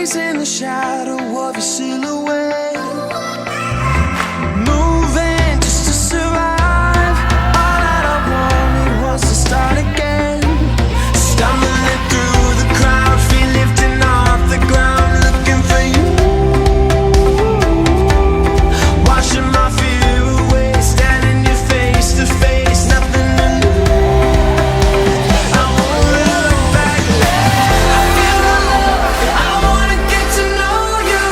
chasing the shadow of your silhouette, moving just to survive. All that I wanted was to start again, stumbling through the crowd, feet lifting off the ground, looking for you, washing my fear away, standing here face to face, nothing to lose. I won't look back now. I feel the love, I wanna get to know you.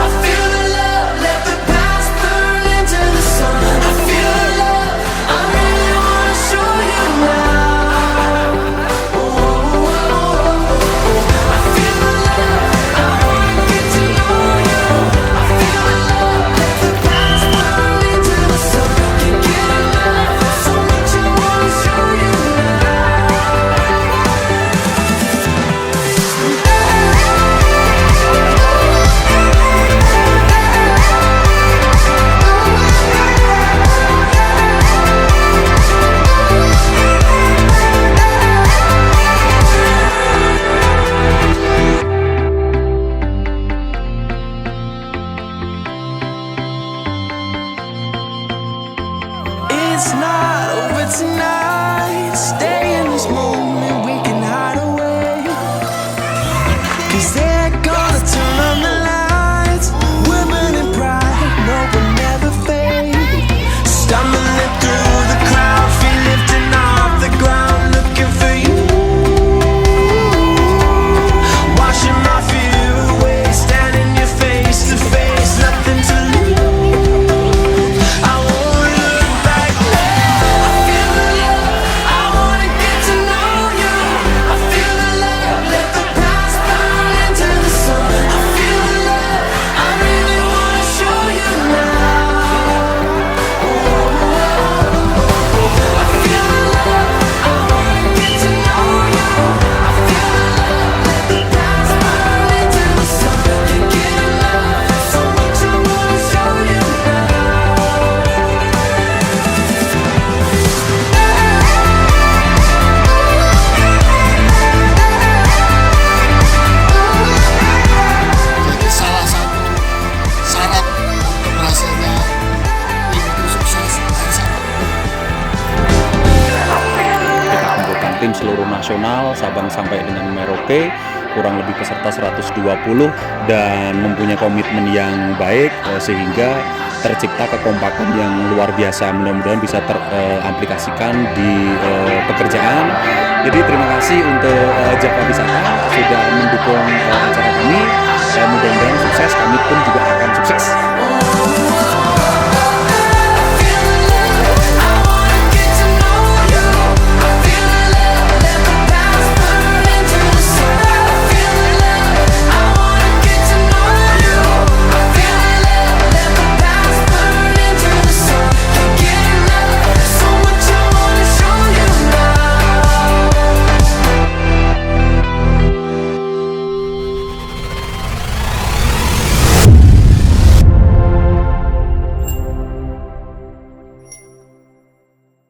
I feel the love, let the past burn into the sun. I feel the love, I really wanna show you now. I feel the love, I wanna get to know you. I feel the love, let the past burn into the sun. Can't get enough, so much I wanna show you it's not over tonight. Stay in this moment, we can hide away, 'cause they're gonna turn on the lights. We're burning bright, no, we'll never fade. Stumbling through the crowd, feet lifting off the ground, looking for you, washing my fear away, standing here face to face, nothing to lose. I won't look back now. I feel the love, I wanna get to know you. I feel the love, let the past burn into the sun. I feel the love, I really wanna show you now. I feel the love, I wanna get to know you. I feel the love, let the past burn into the sun. Can't get enough, so much I wanna show you Jadi salah satu syarat untuk berhasilnya tim itu sukses harus ada. Kita kumpulkan tim seluruh nasional Sabang sampai dengan Merauke, kurang lebih peserta 120 dan mempunyai komitmen yang baik sehingga tercipta kekompakan yang luar biasa. Mudah-mudahan bisa teraplikasikan di pekerjaan. Jadi terima kasih untuk Jawa Wisata sudah mendukung acara kami. Mudah-mudahan sukses, kami pun juga akan sukses.